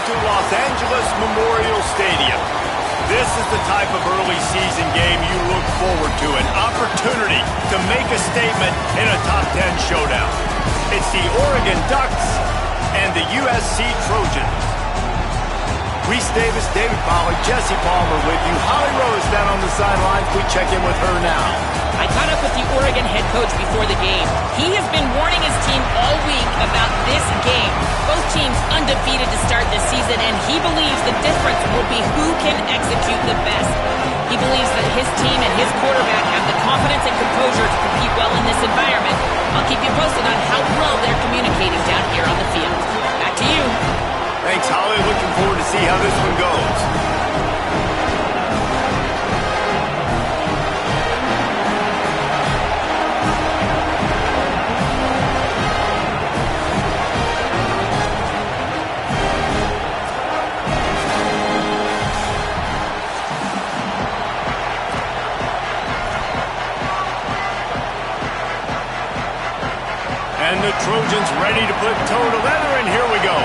to Los Angeles Memorial Stadium. This is the type of early season game you look forward to, an opportunity to make a statement in a top 10 showdown. It's the Oregon Ducks and the USC Trojans. Reese Davis, David Pollack, Jesse Palmer with you. Holly Rose down on the sidelines. We check in with her now. I caught up with the Oregon head coach before the game. He has been warning his team all week about this game. Both teams undefeated to start this season, and he believes the difference will be who can execute the best. He believes that his team and his quarterback have the confidence and composure to compete well in this environment. I'll keep you posted on how well they're communicating down here on the field. Back to you. Thanks, Holly. Looking forward to see how this one goes. And the Trojans ready to put toe to leather, and here we go.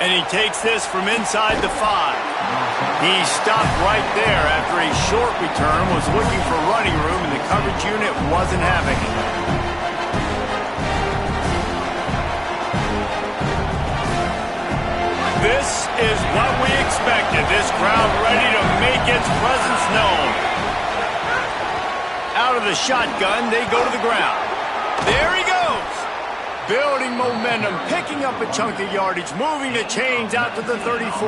And he takes this from inside the 5. He stopped right there after a short return, was looking for running room, and the coverage unit wasn't having it. This is what we expected. This crowd ready to make its presence known. Out of the shotgun, they go to the ground. There he goes. Building momentum, picking up a chunk of yardage, moving the chains out to the 34.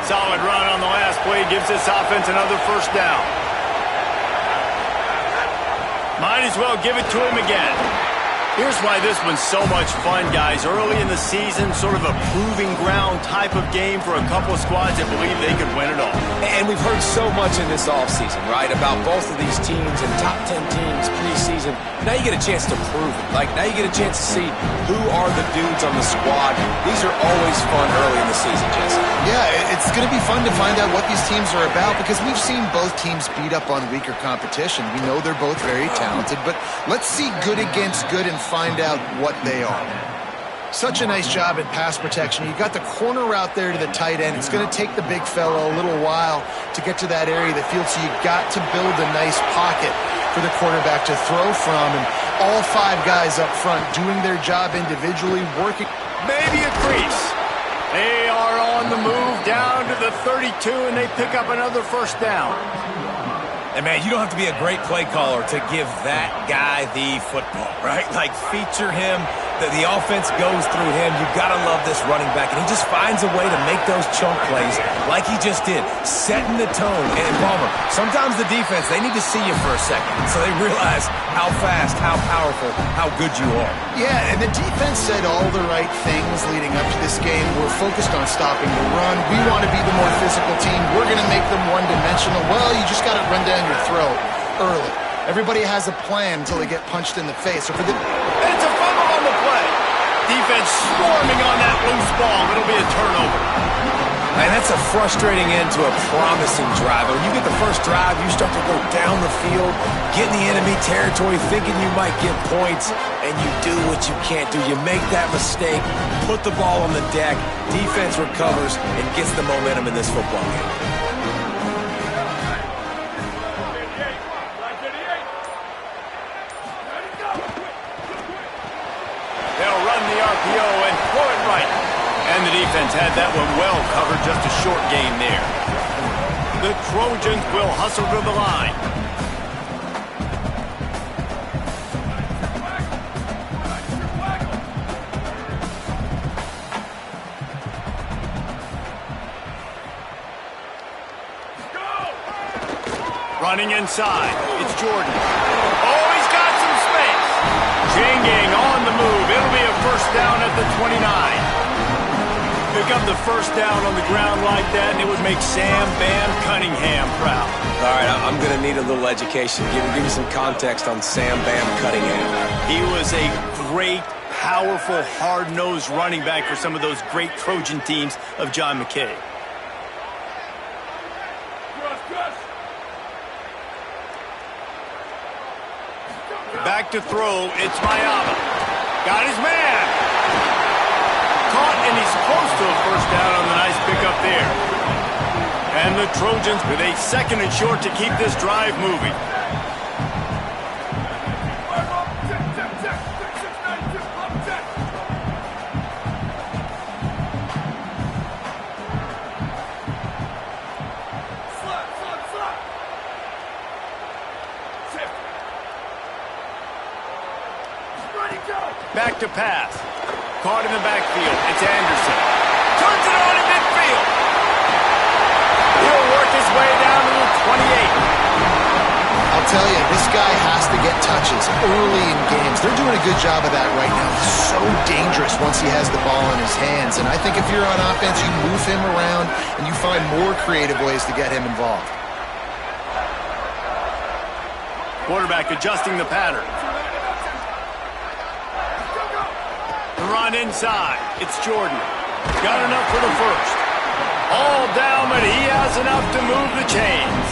Solid run on the last play, gives this offense another first down. Might as well give it to him again. Here's why this one's so much fun, guys. Early in the season, sort of a proving ground type of game for a couple of squads that believe they could win it all. And we've heard so much in this offseason, right, about both of these teams and top 10 teams preseason. Now you get a chance to prove it. Like, now you get a chance to see who are the dudes on the squad. These are always fun early in the season, Jesse. Yeah, it's going to be fun to find out what these teams are about because we've seen both teams beat up on weaker competition. We know they're both very talented, but let's see good against good and find out what they are. Such a nice job at pass protection. You got the corner out there to the tight end. It's going to take the big fella a little while to get to that area of the field, so you got to build a nice pocket for the quarterback to throw from, and all 5 guys up front doing their job individually, working. Maybe a crease. They are on the move down to the 32, and they pick up another first down. And, man, you don't have to be a great play caller to give that guy the football, right? Like, feature him. The offense goes through him. You've got to love this running back. And he just finds a way to make those chunk plays like he just did, setting the tone. And, Palmer, sometimes the defense, they need to see you for a second so they realize how fast, how powerful, how good you are. Yeah, and the defense said all the right things leading up to this game. We're focused on stopping the run. We want to be the more physical team. We're going to make them one-dimensional. Well, you just got to run down your throat early. Everybody has a plan until they get punched in the face. And it's a fumble on the play. Defense swarming on that loose ball. It'll be a turnover. And that's a frustrating end to a promising drive. When you get the first drive, you start to go down the field, get in the enemy territory, thinking you might get points, and you do what you can't do. You make that mistake, put the ball on the deck, defense recovers, and gets the momentum in this football game. They'll run the RPO and throw it right. And the defense had that one well covered, just a short gain there. The Trojans will hustle to the line. Running inside, it's Jordan. Oh, he's got some space. Jangang on the move. It'll be a first down at the 29. Pick up the first down on the ground like that, and it would make Sam Bam Cunningham proud. All right, I'm going to need a little education. Give me some context on Sam Bam Cunningham. He was a great, powerful, hard-nosed running back for some of those great Trojan teams of John McKay. Back to throw. It's Mayama. Got his man. Caught, and he's close to a first down on the nice pickup there. And the Trojans with a 2nd and short to keep this drive moving. Back to pass. Caught in the backfield. It's Anderson. Turns it on in midfield. He'll work his way down to the 28. I'll tell you, this guy has to get touches early in games. They're doing a good job of that right now. He's so dangerous once he has the ball in his hands. And I think if you're on offense, you move him around and you find more creative ways to get him involved. Quarterback adjusting the pattern. The run inside. It's Jordan. Got enough for the first. All down, but he has enough to move the chains.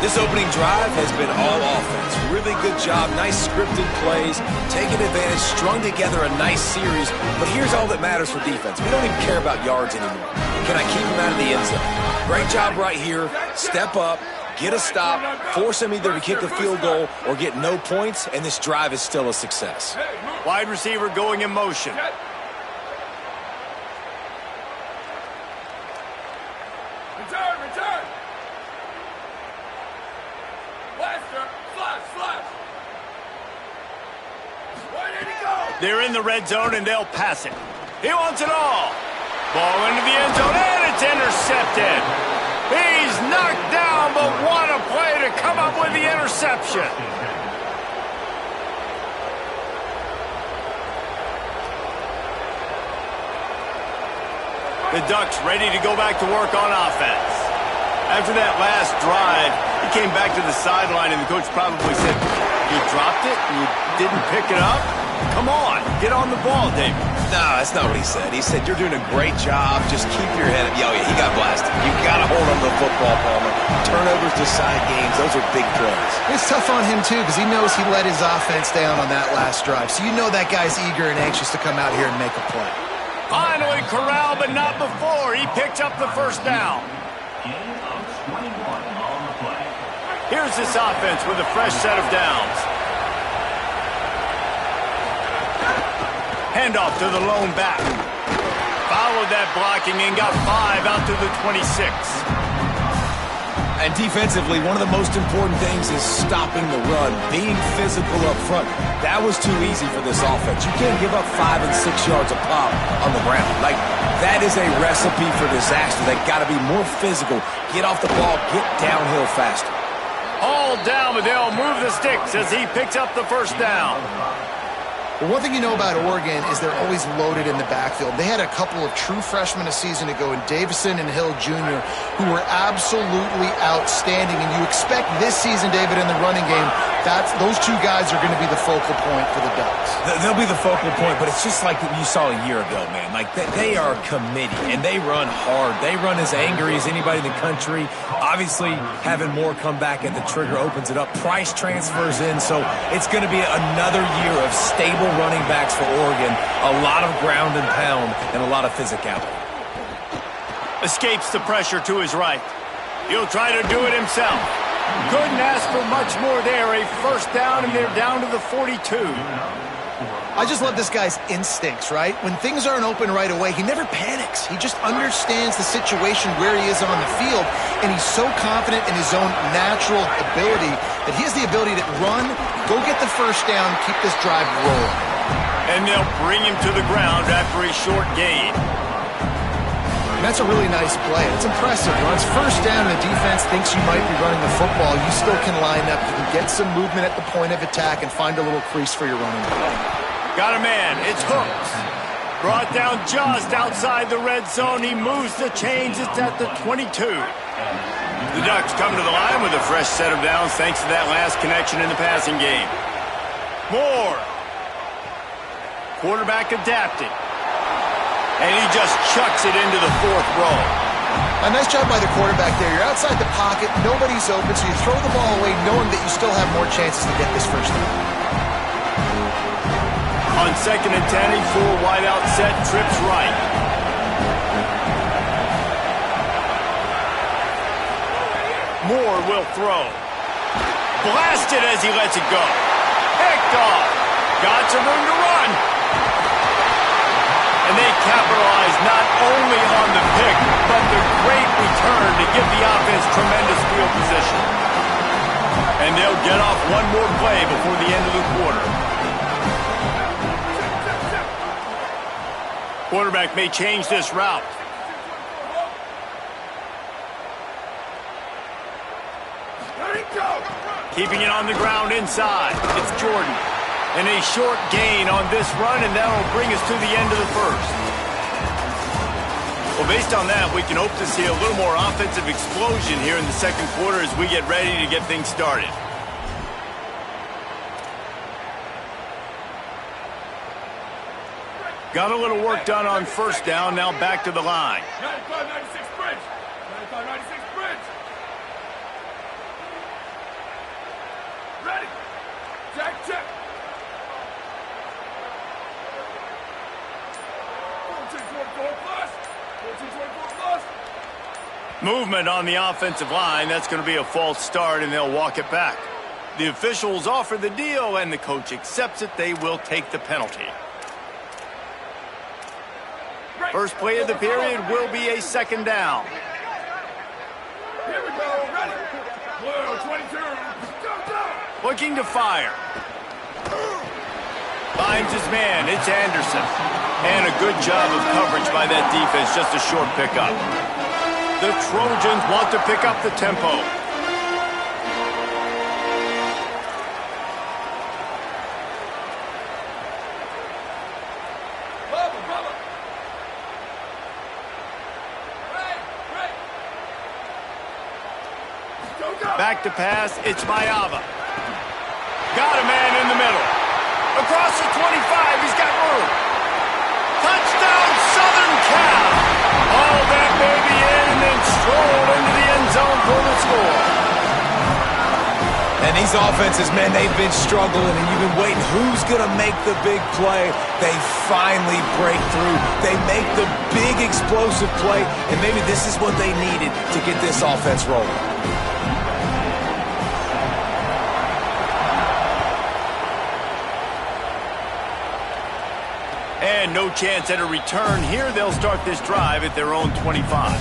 This opening drive has been all offense. Really good job. Nice scripted plays. Taking advantage. Strung together a nice series. But here's all that matters for defense. We don't even care about yards anymore. Can I keep him out of the end zone? Great job right here. Step up. Get a stop. Force him either to kick a field goal or get no points. And this drive is still a success. Wide receiver going in motion. Return. Blaster, flash. Where did he go? They're in the red zone, and they'll pass it. He wants it all. Ball into the end zone, and it's intercepted. He's knocked down, but what a play to come up with the interception. The Ducks ready to go back to work on offense. After that last drive, he came back to the sideline, and the coach probably said, "You dropped it? You didn't pick it up? Come on, get on the ball, David." No, that's not what he said. He said, "You're doing a great job. Just keep your head up." Oh, yeah, he got blasted. You got to hold on to the football, Palmer. Turnovers decide games. Those are big plays. It's tough on him, too, because he knows he let his offense down on that last drive. So you know that guy's eager and anxious to come out here and make a play. Finally corralled, but not before. He picked up the first down. Here's this offense with a fresh set of downs. Handoff to the lone back. Followed that blocking and got 5 out to the 26. And defensively, one of the most important things is stopping the run, being physical up front. That was too easy for this offense. You can't give up 5 and 6 yards a pop on the ground. Like, that is a recipe for disaster. They got to be more physical, get off the ball, get downhill faster. All down, but they'll move the sticks as he picks up the first down. Well, one thing you know about Oregon is they're always loaded in the backfield. They had a couple of true freshmen a season ago in Davison and Hill Jr. who were absolutely outstanding. And you expect this season, David, in the running game, those two guys are going to be the focal point for the Ducks. They'll be the focal point, but it's just like you saw a year ago, man. Like, they are committed, and they run hard. They run as angry as anybody in the country. Obviously, having more come back at the trigger opens it up. Price transfers in, so it's going to be another year of stable running backs for Oregon. A lot of ground and pound and a lot of physicality. Escapes the pressure to his right. He'll try to do it himself. Couldn't ask for much more there. A first down, and they're down to the 42. I just love this guy's instincts, right? When things aren't open right away, he never panics. He just understands the situation where he is on the field, and he's so confident in his own natural ability that he has the ability to run, go get the first down, keep this drive rolling. And they'll bring him to the ground after a short gain. And that's a really nice play. It's impressive. When it's first down and the defense thinks you might be running the football, you still can line up. You can get some movement at the point of attack and find a little crease for your running back. Got a man. It's Hooks. Brought down just outside the red zone. He moves the chains. It's at the 22. The Ducks come to the line with a fresh set of downs thanks to that last connection in the passing game. Moore. Quarterback adapted. And he just chucks it into the fourth row. A nice job by the quarterback there. You're outside the pocket, nobody's open, so you throw the ball away knowing that you still have more chances to get this first down. On 2nd and 10, full wide out set, trips right. Moore will throw. Blasted as he lets it go. Picked off. Got some room to run. And they capitalize not only on the pick, but the great return to give the offense tremendous field position. And they'll get off one more play before the end of the quarter. Quarterback may change this route. Keeping it on the ground inside. It's Jordan. And a short gain on this run, and that will bring us to the end of the first. Well, based on that, we can hope to see a little more offensive explosion here in the second quarter as we get ready to get things started. Got a little work done on first down, now back to the line. 95-96 bridge. 95-96 bridge. Ready. Check, check. 14-24 plus. 14-24 plus. Movement on the offensive line. That's going to be a false start, and they'll walk it back. The officials offer the deal, and the coach accepts it. They will take the penalty. First play of the period will be a second down. Here we go. Ready. Blue 22. Go, go. Looking to fire. Finds his man. It's Anderson. And a good job of coverage by that defense. Just a short pickup. The Trojans want to pick up the tempo. Back to pass, it's Mayava. Got a man in the middle. Across the 25, he's got room. Touchdown, Southern Cal. All that baby in and then stroll into the end zone for the score. And these offenses, man, they've been struggling, and you've been waiting. Who's going to make the big play? They finally break through. They make the big explosive play, and maybe this is what they needed to get this offense rolling. And no chance at a return here. They'll start this drive at their own 25.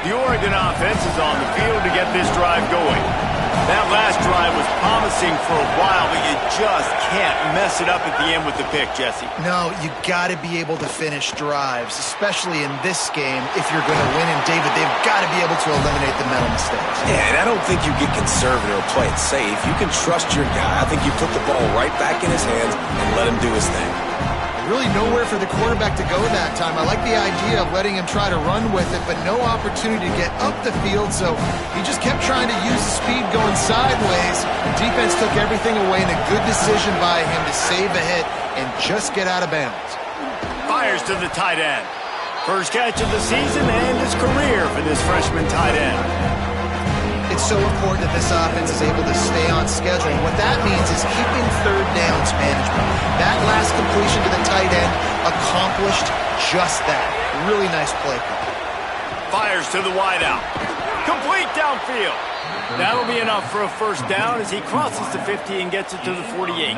The Oregon offense is on the field to get this drive going. That last drive was promising for a while, but you just can't mess it up at the end with the pick, Jesse. No, you got to be able to finish drives, especially in this game if you're going to win. And, David, they've got to be able to eliminate the mental mistakes. Yeah, and I don't think you get conservative or play it safe. You can trust your guy. I think you put the ball right back in his hands and let him do his thing. Really nowhere for the quarterback to go that time. I like the idea of letting him try to run with it, but no opportunity to get up the field, so he just kept trying to use the speed going sideways. The defense took everything away, and a good decision by him to save a hit and just get out of bounds. Fires to the tight end. First catch of the season and his career for this freshman tight end. It's so important that this offense is able to stay on schedule. And what that means is keeping third downs management. That last completion to the tight end accomplished just that. Really nice play call. Fires to the wideout. Complete downfield. That'll be enough for a first down as he crosses the 50 and gets it to the 48.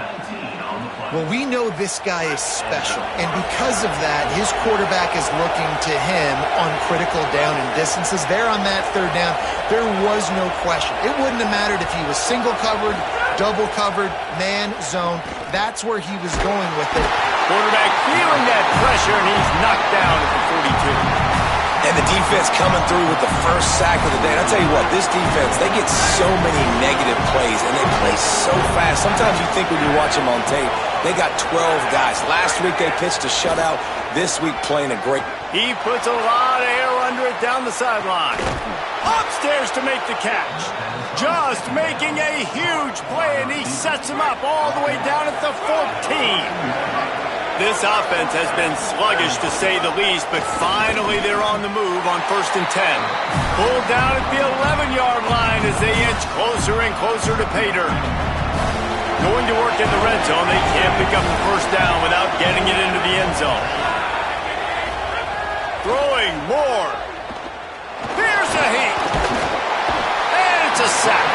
Well, we know this guy is special, and because of that, his quarterback is looking to him on critical down and distances. There on that third down, there was no question. It wouldn't have mattered if he was single covered, double covered, man, zone. That's where he was going with it. Quarterback feeling that pressure, and he's knocked down at the 42. And the defense coming through with the first sack of the day. And I'll tell you what, this defense, they get so many negative plays, and they play so fast. Sometimes you think when you watch them on tape, they got 12 guys. Last week they pitched a shutout. This week playing a great. He puts a lot of air under it down the sideline. Upstairs to make the catch. Just making a huge play, and he sets him up all the way down at the 14. This offense has been sluggish, to say the least, but finally they're on the move on 1st and 10. Pulled down at the 11-yard line as they inch closer and closer to pay dirt. Going to work in the red zone. They can't pick up the first down without getting it into the end zone. Throwing more. Here's a heat. And it's a sack.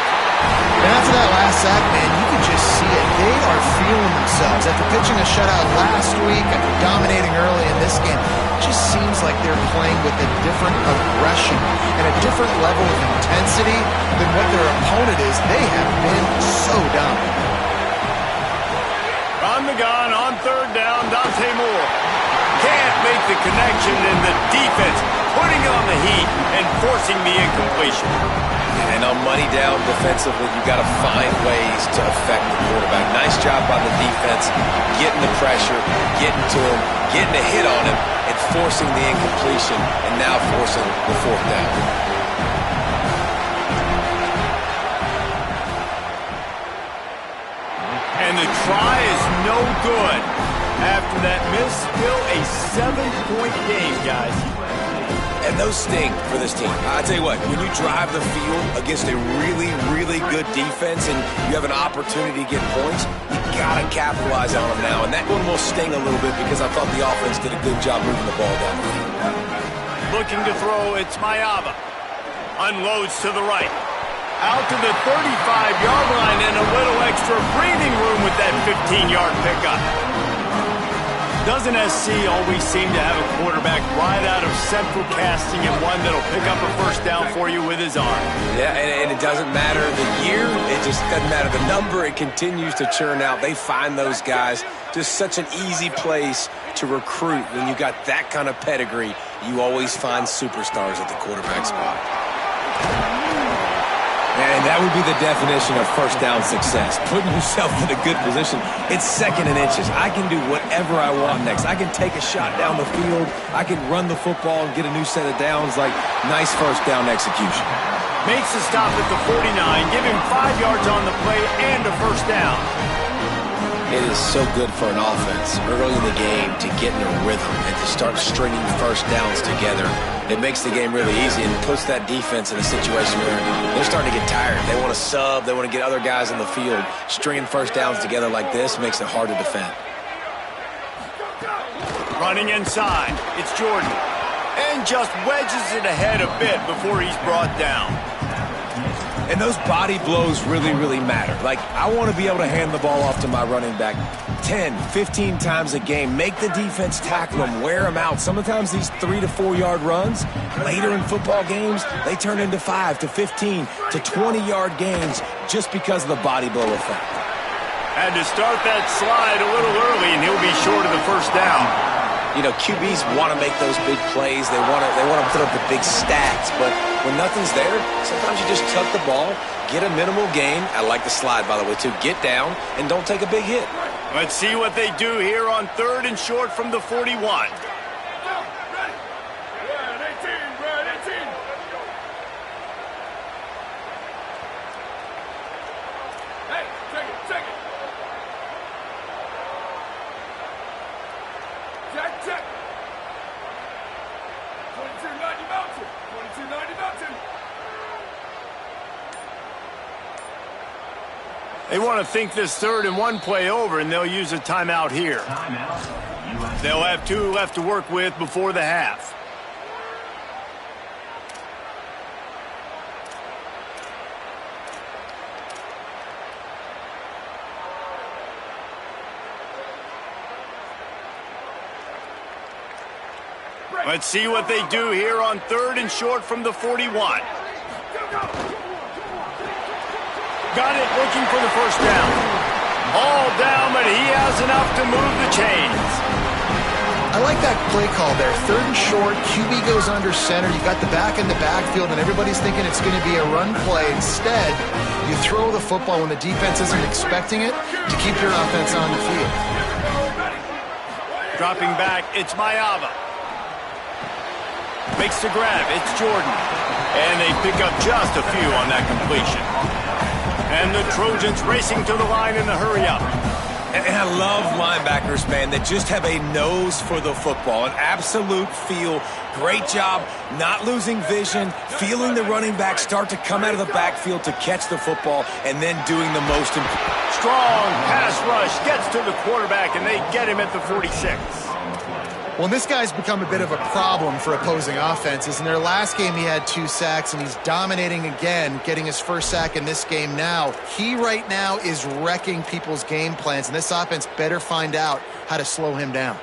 And after that last sack, man, you can just see it. They are feeling themselves. After pitching a shutout last week, after dominating early in this game, it just seems like they're playing with a different aggression and a different level of intensity than what their opponent is. They have been so dominant. On the gun, on 3rd down, Dante Moore. Can't make the connection, and the defense putting on the heat and forcing the incompletion. And on money down defensively, you got to find ways to affect the quarterback. Nice job by the defense, getting the pressure, getting to him, getting a hit on him, and forcing the incompletion, and now forcing the 4th down. And the try is no good. After that miss, still a 7-point game, guys. And those sting for this team. I tell you what, when you drive the field against a really, really good defense and you have an opportunity to get points, you got to capitalize on them now. And that one will sting a little bit because I thought the offense did a good job moving the ball down the field. Looking to throw, it's Mayava. Unloads to the right. Out to the 35-yard line and a little extra breathing room with that 15-yard pickup. Doesn't SC always seem to have a quarterback right out of central casting and one that'll pick up a first down for you with his arm? Yeah, and it doesn't matter the year. It just doesn't matter the number. It continues to churn out. They find those guys. Just such an easy place to recruit. When you got that kind of pedigree, you always find superstars at the quarterback spot. And that would be the definition of first down success. Putting yourself in a good position. It's 2nd and inches. I can do whatever I want next. I can take a shot down the field. I can run the football and get a new set of downs. Like, nice first down execution. Makes the stop at the 49. Give him 5 yards on the play and a first down. It is so good for an offense early in the game to get in a rhythm and to start stringing first downs together. It makes the game really easy and puts that defense in a situation where they're starting to get tired. They want to sub. They want to get other guys in the field. Stringing first downs together like this makes it hard to defend. Running inside. It's Jordan. And just wedges it ahead a bit before he's brought down. And those body blows really, really matter. Like, I want to be able to hand the ball off to my running back 10, 15 times a game. Make the defense tackle them, wear them out. Sometimes these 3 to 4 yard runs, later in football games, they turn into 5 to 15 to 20-yard gains just because of the body blow effect. Had to start that slide a little early, and he'll be short of the first down. You know, QBs want to make those big plays. They want to put up the big stats. But when nothing's there, sometimes you just tuck the ball, get a minimal gain. I like the slide, by the way, too. Get down and don't take a big hit. Let's see what they do here on 3rd and short from the 41. They want to think this 3rd and 1 play over, and they'll use a timeout here. They'll have 2 left to work with before the half. Let's see what they do here on 3rd and short from the 41. Got it, looking for the first down. All down, but he has enough to move the chains. I like that play call there. 3rd and short, QB goes under center. You got the back in the backfield, and everybody's thinking it's going to be a run play. Instead, you throw the football when the defense isn't expecting it to keep your offense on the field. Dropping back, it's Mayava. Makes the grab, it's Jordan. And they pick up just a few on that completion. And the Trojans racing to the line in the hurry-up. And I love linebackers, man, that just have a nose for the football, an absolute feel. Great job not losing vision, feeling the running back start to come out of the backfield to catch the football, and then doing the most important. Strong pass rush gets to the quarterback, and they get him at the 46. Well, this guy's become a bit of a problem for opposing offenses. In their last game, he had 2 sacks, and he's dominating again, getting his first sack in this game now. He right now is wrecking people's game plans, and this offense better find out how to slow him down.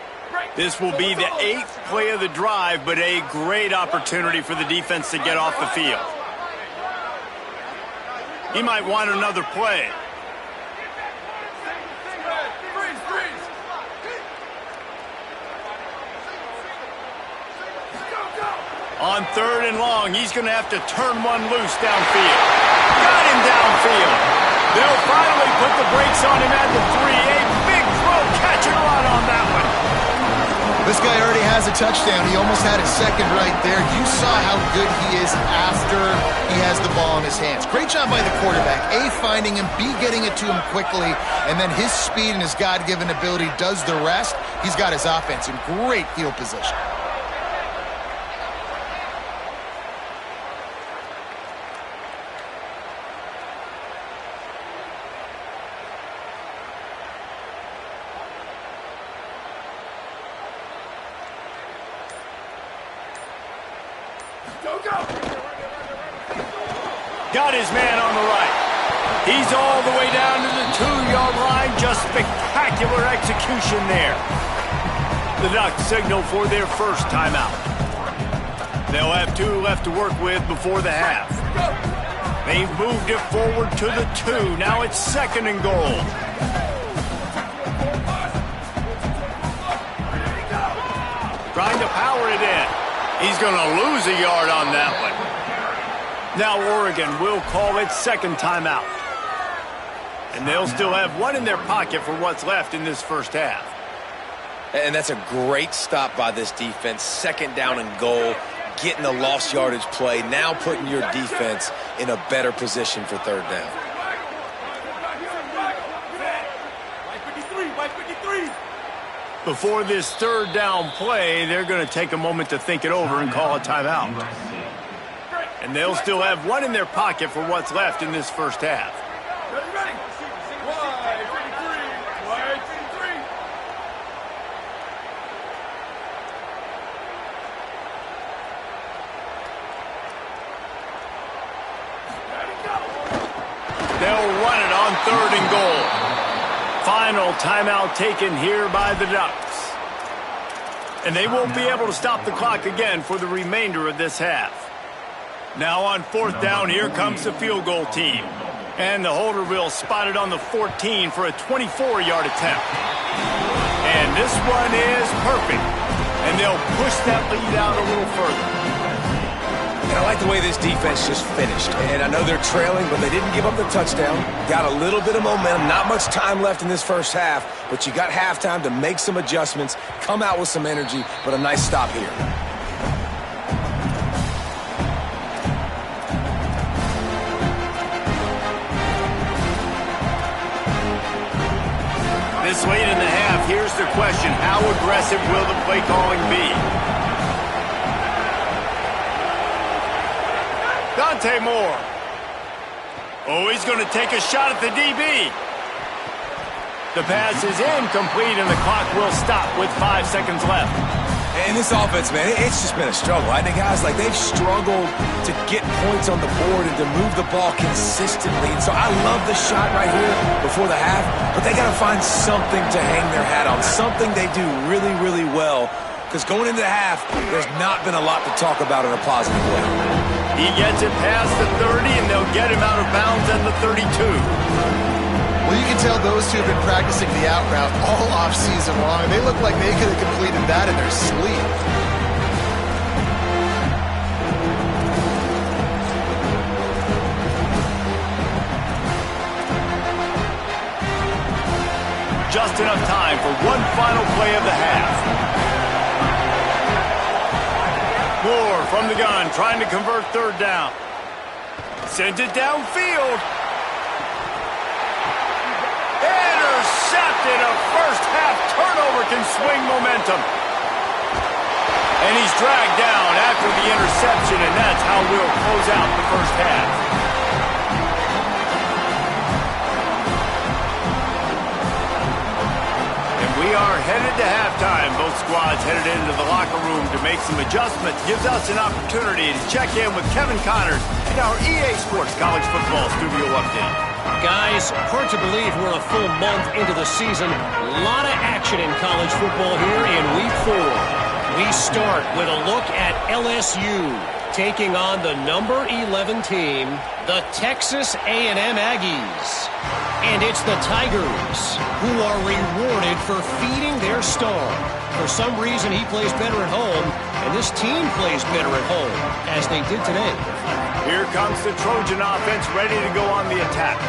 This will be the 8th play of the drive, but a great opportunity for the defense to get off the field. He might want another play. On 3rd and long, he's going to have to turn one loose downfield. Got him downfield. They'll finally put the brakes on him at the 3. A big throw, catch and run on that one. This guy already has a touchdown. He almost had his second right there. You saw how good he is after he has the ball in his hands. Great job by the quarterback. A, finding him, B, getting it to him quickly, and then his speed and his God-given ability does the rest. He's got his offense in great field position. Got his man on the right. He's all the way down to the 2-yard line. Just spectacular execution there. The Ducks signal for their first timeout. They'll have 2 left to work with before the half. They've moved it forward to the 2. Now it's 2nd and goal. Trying to power it in. He's going to lose a yard on that one. Now Oregon will call it 2nd timeout. And they'll still have 1 in their pocket for what's left in this first half. And that's a great stop by this defense. 2nd down and goal, getting the lost yardage play, now putting your defense in a better position for 3rd down. Before this 3rd down play, they're going to take a moment to think it over and call a timeout. And they'll still have 1 in their pocket for what's left in this first half. Ready? Wide 53. They'll run it on 3rd and goal. Final timeout taken here by the Ducks. And they won't be able to stop the clock again for the remainder of this half. Now on 4th down, here comes the field goal team. And the holder will spot it on the 14 for a 24-yard attempt. And this one is perfect. And they'll push that lead out a little further. And I like the way this defense just finished. And I know they're trailing, but they didn't give up the touchdown. Got a little bit of momentum. Not much time left in this first half, but you got halftime to make some adjustments, come out with some energy, but a nice stop here. This late in the half, here's the question. How aggressive will the play calling be? Dante Moore. Oh, he's going to take a shot at the DB. The pass is incomplete, and the clock will stop with 5 seconds left. And this offense, man, it's just been a struggle. I think guys, like, they've struggled to get points on the board and to move the ball consistently. And so I love the shot right here before the half, but they got to find something to hang their hat on, something they do really, really well. Because going into the half, there's not been a lot to talk about in a positive way. He gets it past the 30, and they'll get him out of bounds at the 32. Well, you can tell those two have been practicing the out route all off season long. They look like they could have completed that in their sleep. Just enough time for one final play of the half. Moore from the gun, trying to convert third down. Sends it downfield. Intercepted. A first-half turnover can swing momentum. And he's dragged down after the interception, and that's how we'll close out the first half. We are headed to halftime. Both squads headed into the locker room to make some adjustments. Gives us an opportunity to check in with Kevin Connors in our EA Sports College Football Studio Update. Guys, hard to believe we're a full month into the season. A lot of action in college football here in Week 4. We start with a look at LSU taking on the number 11 team, the Texas A&M Aggies. And it's the Tigers who are rewarded for feeding their star. For some reason, he plays better at home, and this team plays better at home, as they did today. Here comes the Trojan offense ready to go on the attack.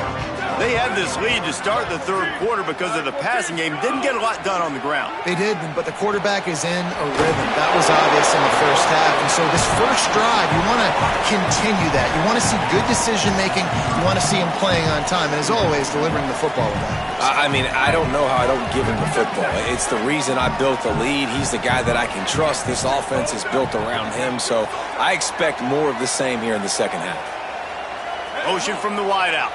They had this lead to start the third quarter because of the passing game. Didn't get a lot done on the ground. They did, but the quarterback is in a rhythm. That was obvious in the first half. And so this first drive, you want to continue that. You want to see good decision-making. You want to see him playing on time. And as always, delivering the football with that. I mean, I don't know how I don't give him the football. It's the reason I built the lead. He's the guy that I can trust. This offense is built around him. So I expect more of the same here in the second half. Motion from the wideout.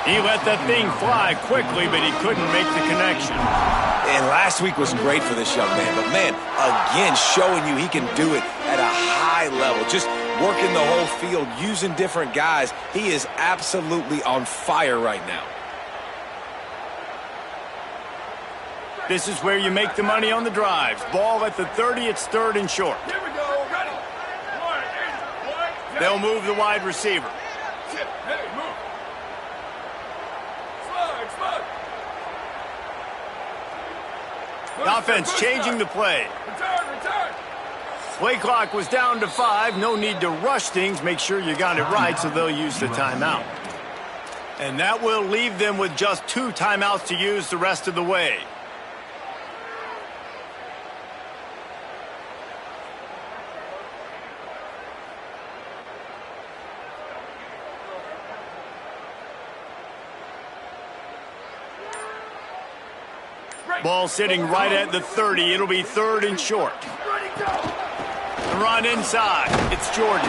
He let that thing fly quickly, but he couldn't make the connection. And last week was great for this young man. But, man, again, showing you he can do it at a high level. Just working the whole field, using different guys. He is absolutely on fire right now. This is where you make the money on the drives. Ball at the 30, it's third and short. Here we go, ready. They'll move the wide receiver. Hey, move. The offense changing the play. Return. Play clock was down to 5. No need to rush things. Make sure you got it right, so they'll use the timeout. And that will leave them with just 2 timeouts to use the rest of the way. Ball sitting right at the 30. It'll be third and short. The run inside. It's Jordan.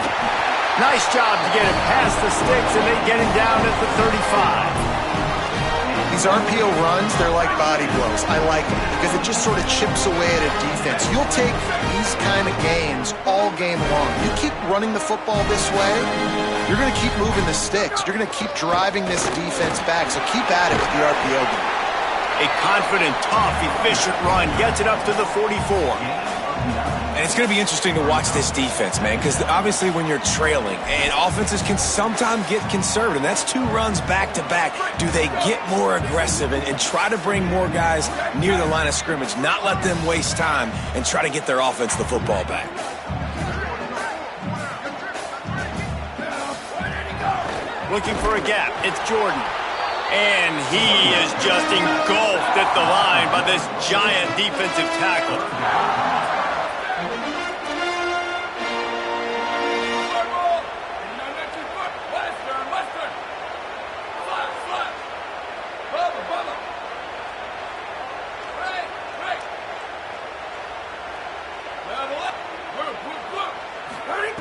Nice job to get him past the sticks, and they get him down at the 35. These RPO runs, they're like body blows. I like them because it just sort of chips away at a defense. You'll take these kind of games all game long. You keep running the football this way, you're going to keep moving the sticks. You're going to keep driving this defense back, so keep at it with the RPO game. A confident, tough, efficient run gets it up to the 44. And it's going to be interesting to watch this defense, man, because obviously when you're trailing, and offenses can sometimes get conservative, and that's 2 runs back-to-back. Do they get more aggressive and try to bring more guys near the line of scrimmage, not let them waste time, and try to get their offense the football back? Looking for a gap. It's Jordan. And he is just engulfed at the line by this giant defensive tackle.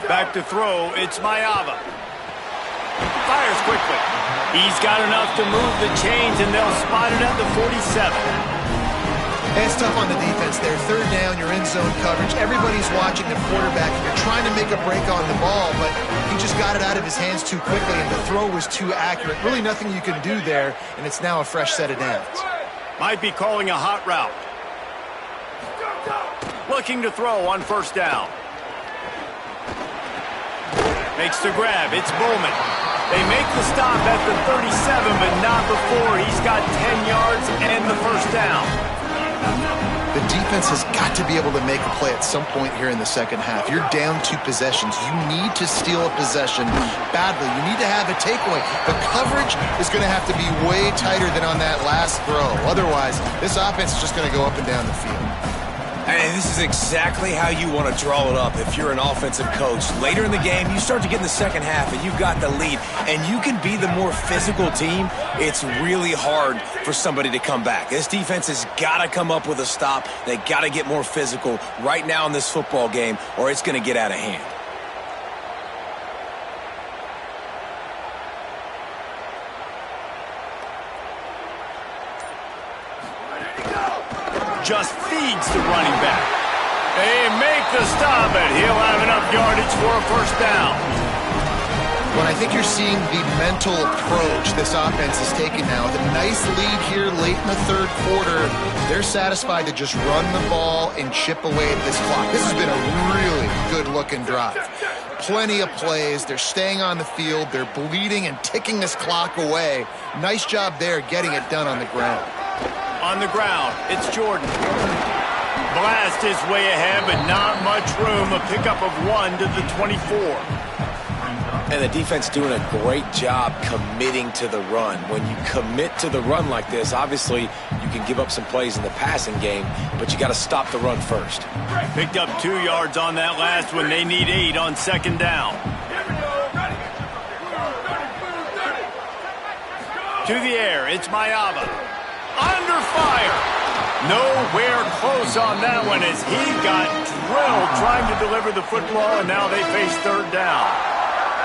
Back to throw, it's Mayava. Fires quickly. He's got enough to move the chains, and they'll spot it at the 47. It's tough on the defense there. Third down, you're in zone coverage. Everybody's watching the quarterback. You're trying to make a break on the ball, but he just got it out of his hands too quickly, and the throw was too accurate. Really nothing you can do there, and it's now a fresh set of downs. Might be calling a hot route. Looking to throw on first down. Makes the grab. It's Bowman. They make the stop at the 37, but not before he's got 10 yards and the first down. The defense has got to be able to make a play at some point here in the second half. You're down 2 possessions. You need to steal a possession badly. You need to have a takeaway. The coverage is going to have to be way tighter than on that last throw. Otherwise, this offense is just going to go up and down the field. And this is exactly how you want to draw it up if you're an offensive coach. Later in the game, you start to get in the second half, and you've got the lead, and you can be the more physical team. It's really hard for somebody to come back. This defense has got to come up with a stop. They got to get more physical right now in this football game, or it's going to get out of hand. Just feeds the running back. They make the stop, and he'll have enough yardage for a first down. Well, I think you're seeing the mental approach this offense is taking now. With a nice lead here late in the third quarter, they're satisfied to just run the ball and chip away at this clock. This has been a really good-looking drive. Plenty of plays. They're staying on the field. They're bleeding and ticking this clock away. Nice job there getting it done on the ground. On the ground, it's Jordan. Blast his way ahead, but not much room. A pickup of 1 to the 24. And the defense doing a great job committing to the run. When you commit to the run like this, obviously you can give up some plays in the passing game, but you got to stop the run first. Picked up 2 yards on that last one. They need 8 on second down. To the air, it's Mayava. Under fire. Nowhere close on that one as he got drilled trying to deliver the football, and now they face third down.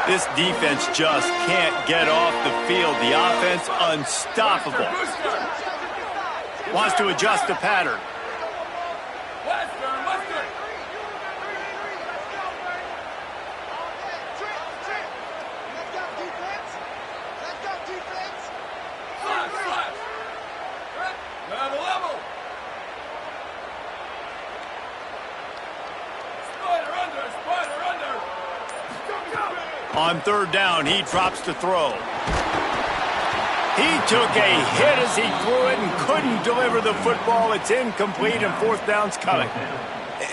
This defense just can't get off the field. The offense unstoppable. Wants to adjust the pattern. On third down, he drops to throw. He took a hit as he threw it and couldn't deliver the football. It's incomplete, and fourth down's coming.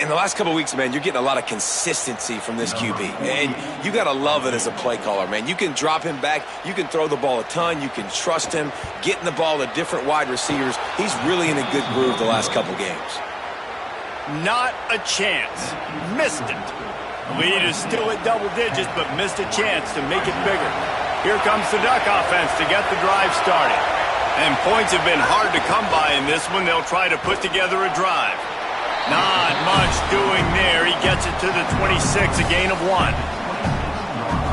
In the last couple of weeks, man, you're getting a lot of consistency from this QB. And you got to love it as a play caller, man. You can drop him back. You can throw the ball a ton. You can trust him. Getting the ball to different wide receivers. He's really in a good groove the last couple games. Not a chance. Missed it. The lead is still at double digits, but missed a chance to make it bigger. Here comes the Duck offense to get the drive started. And points have been hard to come by in this one. They'll try to put together a drive. Not much doing there. He gets it to the 26, a gain of 1.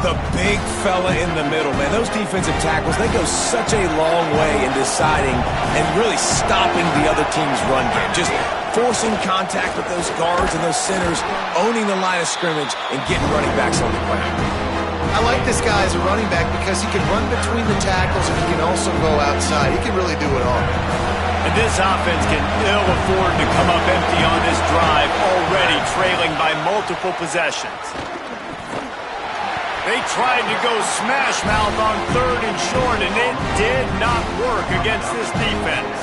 The big fella in the middle, man. Those defensive tackles, they go such a long way in deciding and really stopping the other team's run game. Just forcing contact with those guards and those centers, owning the line of scrimmage, and getting running backs on the ground. I like this guy as a running back because he can run between the tackles and he can also go outside. He can really do it all. And this offense can ill afford to come up empty on this drive, already trailing by multiple possessions. They tried to go smash mouth on third and short, and it did not work against this defense.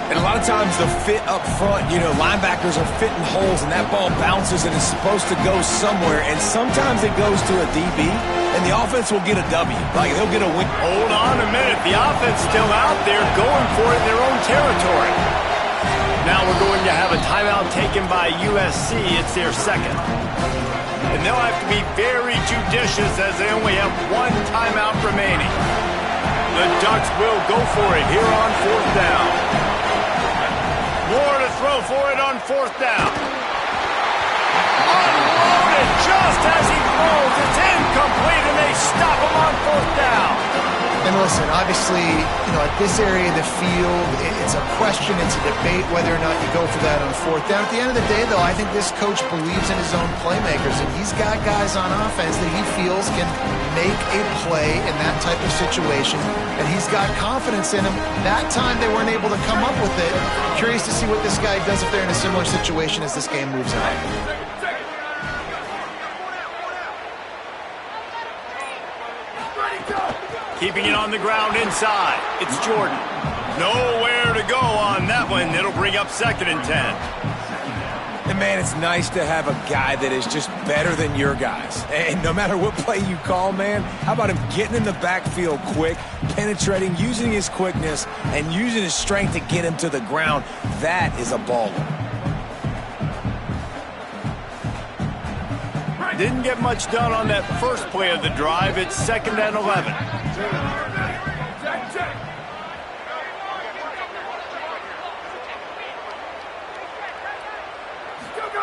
And a lot of times the fit up front, you know, linebackers are fitting holes and that ball bounces and is supposed to go somewhere. And sometimes it goes to a DB and the offense will get a W. Like they'll get a win. Hold on a minute. The offense still out there going for it in their own territory. Now we're going to have a timeout taken by USC. It's their second. And they'll have to be very judicious as they only have 1 timeout remaining. The Ducks will go for it here on fourth down. More to throw for it on fourth down. Unloaded just as he throws. It's incomplete, and they stop him on fourth down. And listen, obviously, you know, at this area of the field, it's a question, it's a debate whether or not you go for that on fourth down. At the end of the day, though, I think this coach believes in his own playmakers, and he's got guys on offense that he feels can make a play in that type of situation, and he's got confidence in him. That time they weren't able to come up with it. Curious to see what this guy does if they're in a similar situation as this game moves on. Keeping it on the ground inside. It's Jordan. Nowhere to go on that one. It'll bring up 2nd and 10. And, man, it's nice to have a guy that is just better than your guys. And no matter what play you call, man, how about him getting in the backfield quick, penetrating, using his quickness, and using his strength to get him to the ground. That is a baller. Didn't get much done on that first play of the drive. It's 2nd and 11.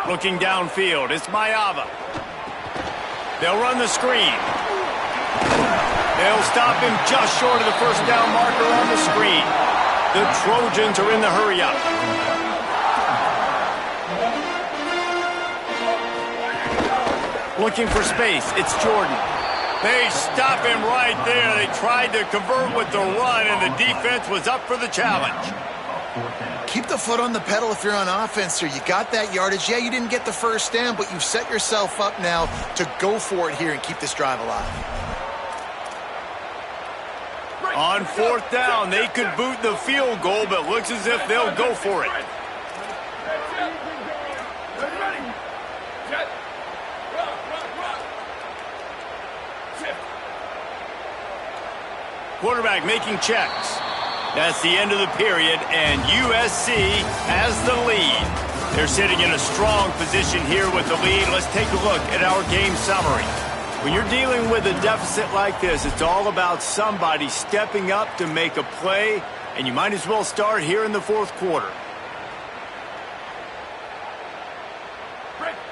Looking downfield, it's Maiava. They'll run the screen. They'll stop him just short of the first down marker on the screen. The Trojans are in the hurry-up. Looking for space, it's Jordan. They stop him right there. They tried to convert with the run, and the defense was up for the challenge. Keep the foot on the pedal if you're on offense here. You got that yardage. Yeah, you didn't get the first down, but you've set yourself up now to go for it here and keep this drive alive. On 4th down, they could boot the field goal, but looks as if they'll go for it. Quarterback making checks. That's the end of the period, and USC has the lead. They're sitting in a strong position here with the lead. Let's take a look at our game summary. When you're dealing with a deficit like this, it's all about somebody stepping up to make a play, and you might as well start here in the 4th quarter.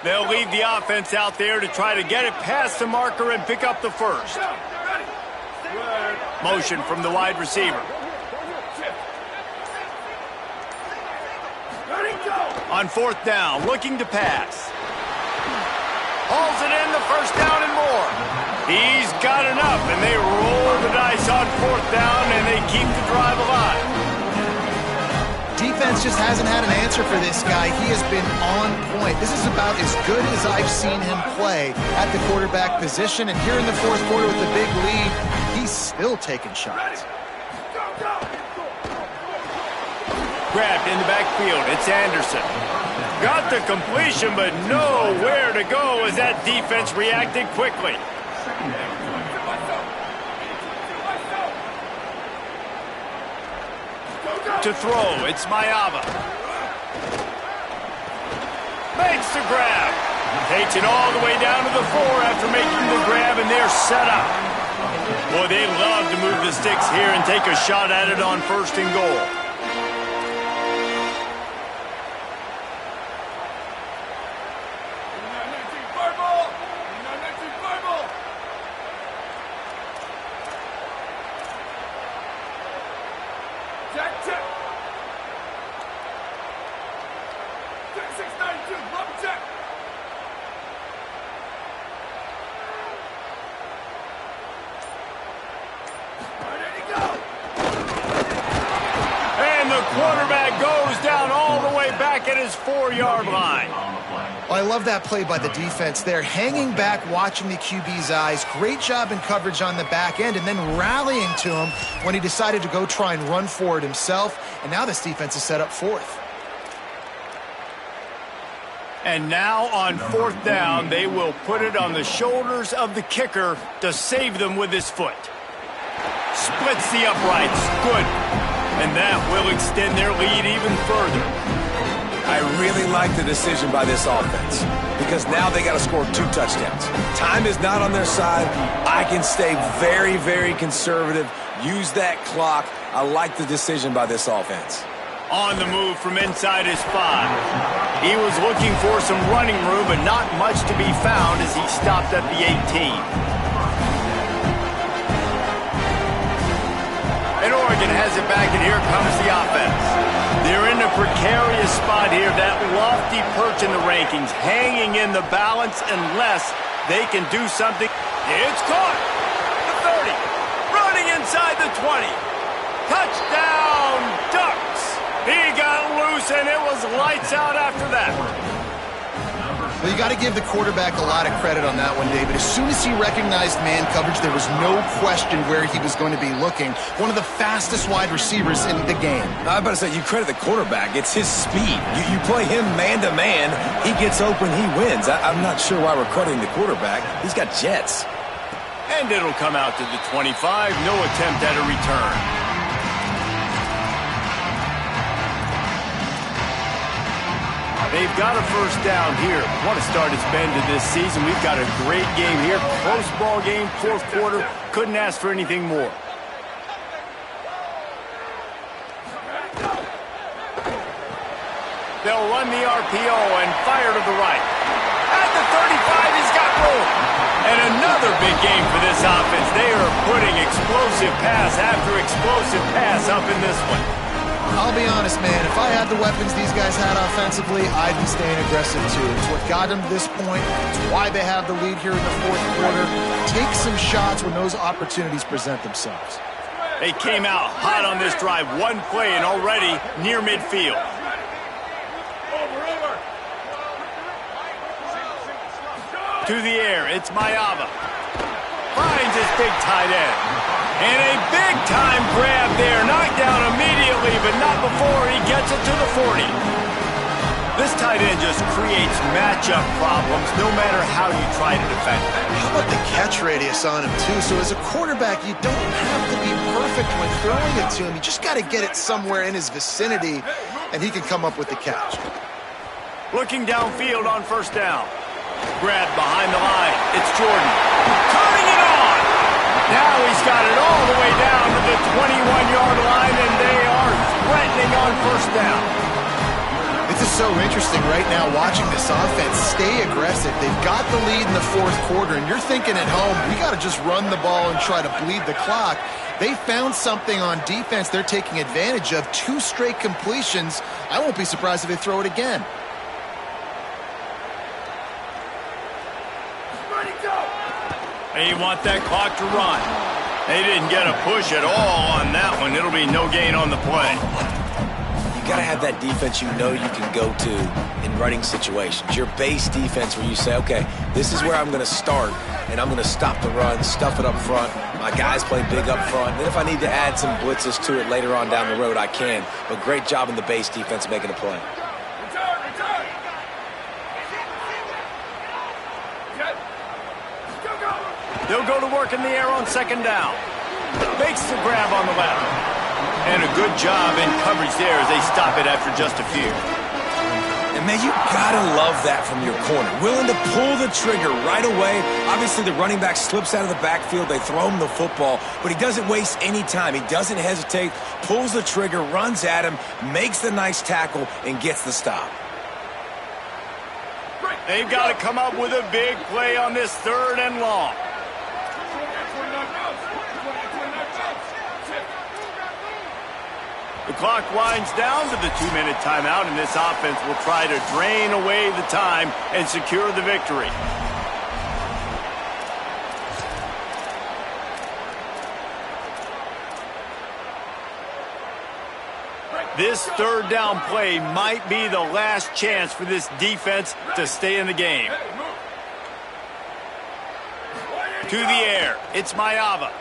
They'll leave the offense out there to try to get it past the marker and pick up the first. Motion from the wide receiver. On 4th down, looking to pass. Hauls it in, the first down and more. He's got enough, and they roll the dice on 4th down, and they keep the drive alive. Defense just hasn't had an answer for this guy. He has been on point. This is about as good as I've seen him play at the quarterback position, and here in the 4th quarter with the big lead, he's still taking shots. Grabbed in the backfield, it's Anderson. Got the completion, but nowhere to go as that defense reacted quickly. To throw, it's Maiava. Makes the grab. Takes it all the way down to the 4 after making the grab, and they're set up. Boy, they love to move the sticks here and take a shot at it on 1st and goal. Quarterback goes down all the way back at his 4-yard line. Well, I love that play by the defense there. Hanging back, watching the QB's eyes. Great job in coverage on the back end, and then rallying to him when he decided to go try and run for it himself. And now this defense is set up 4th. And now on 4th down, they will put it on the shoulders of the kicker to save them with his foot. Splits the uprights. Good. And that will extend their lead even further. I really like the decision by this offense because now they got to score 2 touchdowns. Time is not on their side. I can stay very, very conservative. Use that clock. I like the decision by this offense. On the move from inside his 5. He was looking for some running room, but not much to be found as he stopped at the 18. And Oregon has it back, and here comes the offense. They're in a precarious spot here, that lofty perch in the rankings, hanging in the balance unless they can do something. It's caught. The 30. Running inside the 20. Touchdown, Ducks. He got loose, and it was lights out after that. Well, you got to give the quarterback a lot of credit on that one, David. As soon as he recognized man coverage, there was no question where he was going to be looking. One of the fastest wide receivers in the game. I'm about to say, you credit the quarterback. It's his speed. You play him man-to-man, he gets open, he wins. I'm not sure why we're crediting the quarterback. He's got jets. And it'll come out to the 25. No attempt at a return. They've got a first down here. Want to start its bend to this season. We've got a great game here. Close ball game, fourth quarter. Couldn't ask for anything more. They'll run the RPO and fire to the right. At the 35, he's got room. And another big game for this offense. They are putting explosive pass after explosive pass up in this one. I'll be honest, man. If I had the weapons these guys had offensively, I'd be staying aggressive too. It's what got them to this point. It's why they have the lead here in the fourth quarter. Take some shots when those opportunities present themselves. They came out hot on this drive. One play and already near midfield. To the air, it's Mayava. Finds his big tight end. And a big-time grab there. Knocked down immediately, but not before he gets it to the 40. This tight end just creates matchup problems no matter how you try to defend that. How about the catch radius on him, too? So as a quarterback, you don't have to be perfect when throwing it to him. You just got to get it somewhere in his vicinity, and he can come up with the catch. Looking downfield on first down. Grab behind the line. It's Jordan. Turning it on. Now he's got it all the way down to the 21-yard line, and they are threatening on first down. This is so interesting right now watching this offense stay aggressive. They've got the lead in the fourth quarter, and you're thinking at home, we got to just run the ball and try to bleed the clock. They found something on defense they're taking advantage of. 2 straight completions. I won't be surprised if they throw it again. They want that clock to run. They didn't get a push at all on that one. It'll be no gain on the play. You got to have that defense you know you can go to in running situations. Your base defense where you say, okay, this is where I'm going to start, and I'm going to stop the run, stuff it up front. My guys play big up front. Then if I need to add some blitzes to it later on down the road, I can. But great job in the base defense making a play. They'll go to work in the air on second down. Makes the grab on the left. And a good job in coverage there as they stop it after just a few. And, man, you got to love that from your corner. Willing to pull the trigger right away. Obviously, the running back slips out of the backfield. They throw him the football, but he doesn't waste any time. He doesn't hesitate, pulls the trigger, runs at him, makes the nice tackle, and gets the stop. They've got to come up with a big play on this third and long. The clock winds down to the 2-minute timeout, and this offense will try to drain away the time and secure the victory. This third down play might be the last chance for this defense to stay in the game. To the air, it's Mayava.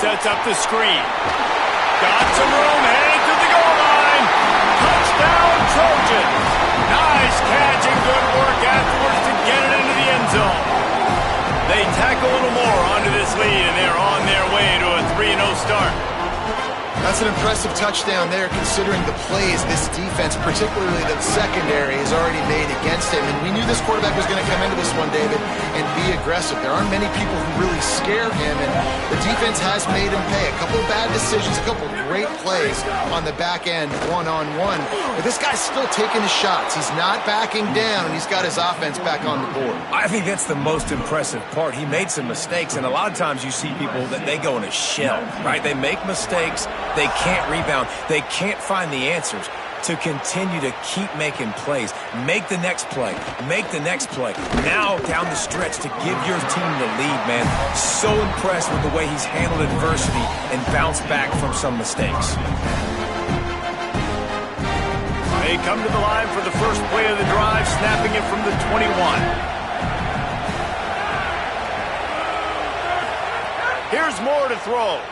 Sets up the screen. Got some room, headed to the goal line. Touchdown, Trojans. Nice catch and good work afterwards to get it into the end zone. They tack a little more onto this lead, and they're on their way to a 3-0 start. That's an impressive touchdown there, considering the plays this defense, particularly the secondary, has already made against him. And we knew this quarterback was going to come into this one, David, and be aggressive. There aren't many people who really scare him, and the defense has made him pay. A couple of bad decisions, a couple of great plays on the back end, one-on-one. But this guy's still taking his shots. He's not backing down, and he's got his offense back on the board. I think that's the most impressive part. He made some mistakes, and a lot of times you see people that they go in a shell, right? They make mistakes. They can't rebound. They can't find the answers to continue to keep making plays. Make the next play. Make the next play. Now down the stretch to give your team the lead, man. So impressed with the way he's handled adversity and bounced back from some mistakes. They come to the line for the first play of the drive, snapping it from the 21. Here's Moore to throw.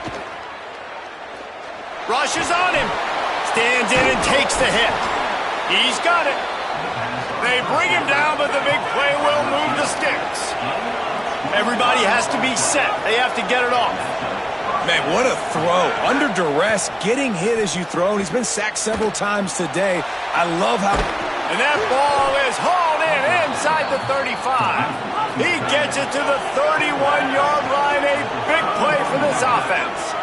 Rushes on him. Stands in and takes the hit. He's got it. They bring him down, but the big play will move the sticks. Everybody has to be set. They have to get it off. Man, what a throw. Under duress, getting hit as you throw. He's been sacked several times today. I love how... And that ball is hauled in inside the 35. He gets it to the 31-yard line. A big play for this offense.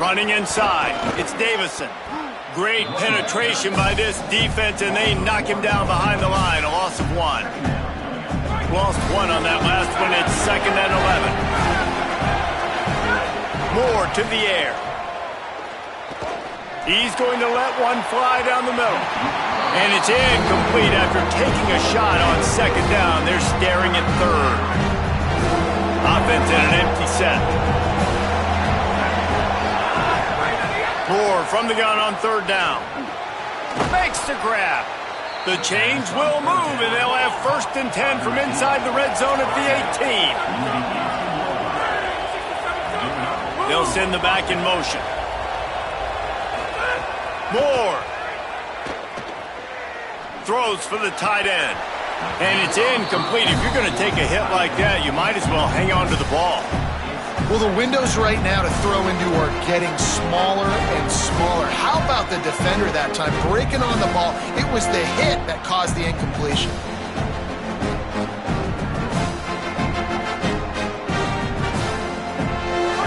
Running inside, it's Davison. Great penetration by this defense, and they knock him down behind the line. A loss of 1. Lost 1 on that last one. It's 2nd and 11. Moore to the air. He's going to let one fly down the middle. And it's incomplete after taking a shot on 2nd down. They're staring at 3rd. Offense in an empty set. Moore from the gun on 3rd down. Makes the grab. The change will move, and they'll have 1st and 10 from inside the red zone at the 18. They'll send the back in motion. Moore throws for the tight end. And it's incomplete. If you're going to take a hit like that, you might as well hang on to the ball. Well, the windows right now to throw into are getting smaller and smaller. How about the defender that time breaking on the ball? It was the hit that caused the incompletion.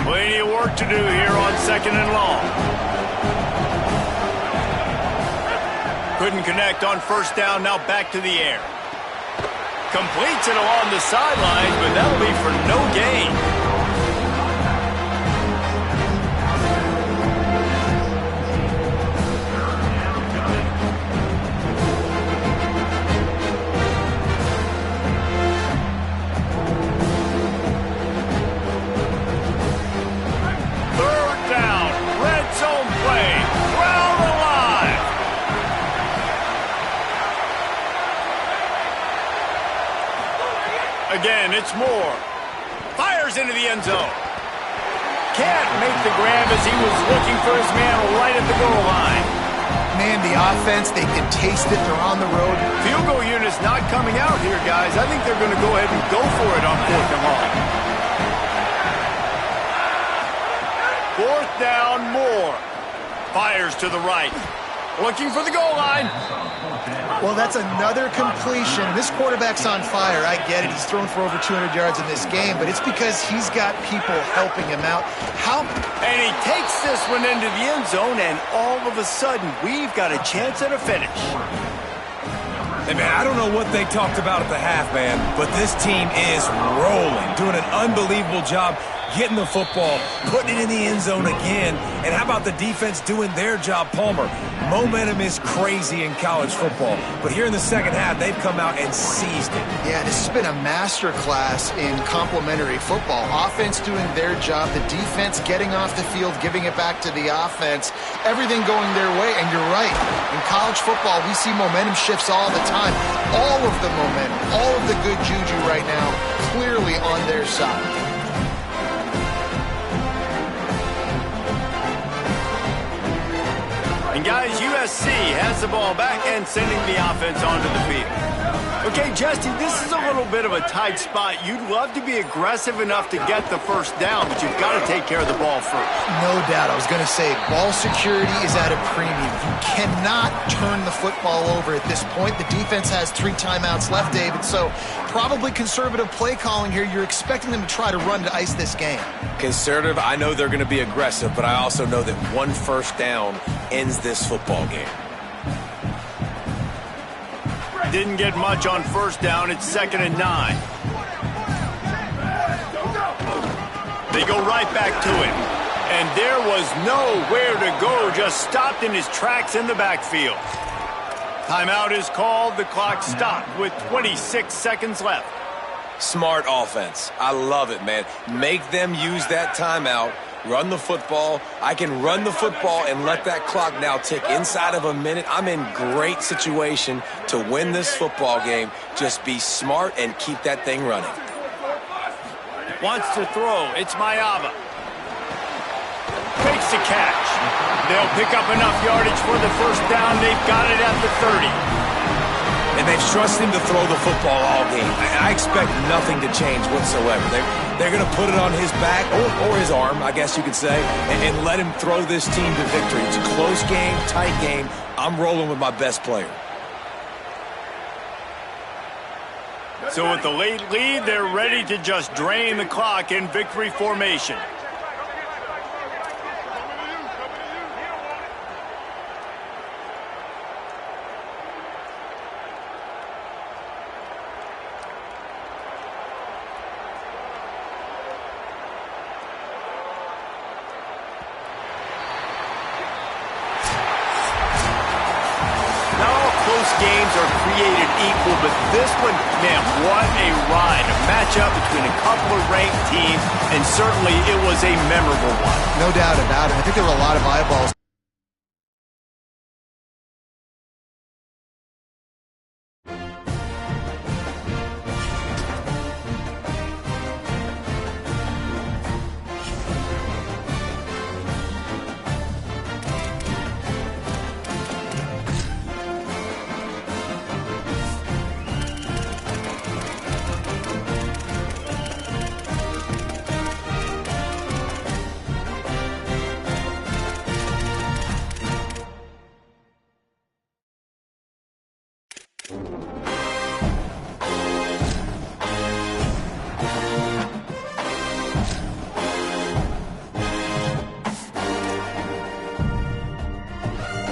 Plenty of work to do here on 2nd and long. Couldn't connect on 1st down, now back to the air. Completes it along the sidelines, but that'll be for no gain. Again, it's Moore. Fires into the end zone. Can't make the grab as he was looking for his man right at the goal line. Man, the offense, they can taste it. They're on the road. Field goal unit's not coming out here, guys. I think they're going to go ahead and go for it on 4th and long. 4th down, Moore. Fires to the right. Looking for the goal line. Well, that's another completion. This quarterback's on fire. I get it. He's thrown for over 200 yards in this game, but it's because he's got people helping him out. And he takes this one into the end zone, and all of a sudden, we've got a chance at a finish. Hey, man, I don't know what they talked about at the half, man, but this team is rolling, doing an unbelievable job getting the football, putting it in the end zone again. And how about the defense doing their job, Palmer? Momentum is crazy in college football. But here in the second half, they've come out and seized it. Yeah, this has been a masterclass in complementary football. Offense doing their job, the defense getting off the field, giving it back to the offense, everything going their way. And you're right, in college football, we see momentum shifts all the time. All of the momentum, all of the good juju right now, clearly on their side. And guys, USC has the ball back and sending the offense onto the field. Okay, Jesse, this is a little bit of a tight spot. You'd love to be aggressive enough to get the 1st down, but you've got to take care of the ball first. No doubt. I was going to say, ball security is at a premium. You cannot turn the football over at this point. The defense has 3 timeouts left, David, so probably conservative play calling here. You're expecting them to try to run to ice this game. Conservative, I know they're going to be aggressive, but I also know that 1 1st down ends this football game. Didn't get much on 1st down. It's 2nd and 9. They go right back to him. And there was nowhere to go. Just stopped in his tracks in the backfield. Timeout is called. The clock stopped with 26 seconds left. Smart offense. I love it, man. Make them use that timeout. Run the football. I can run the football and let that clock now tick inside of a minute. I'm in great situation to win this football game. Just be smart and keep that thing running. Wants to throw. It's Mayava. Fakes the catch. They'll pick up enough yardage for the first down. They've got it at the 30. And they've trusted him to throw the football all game. I expect nothing to change whatsoever. They're going to put it on his back, or his arm, I guess you could say, and let him throw this team to victory. It's a close game, tight game. I'm rolling with my best player. So with the late lead, they're ready to just drain the clock in victory formation. Games are created equal, but this one, man, what a ride. A matchup between a couple of ranked teams, and certainly it was a memorable one. No doubt about it. I think there were a lot of eyeballs.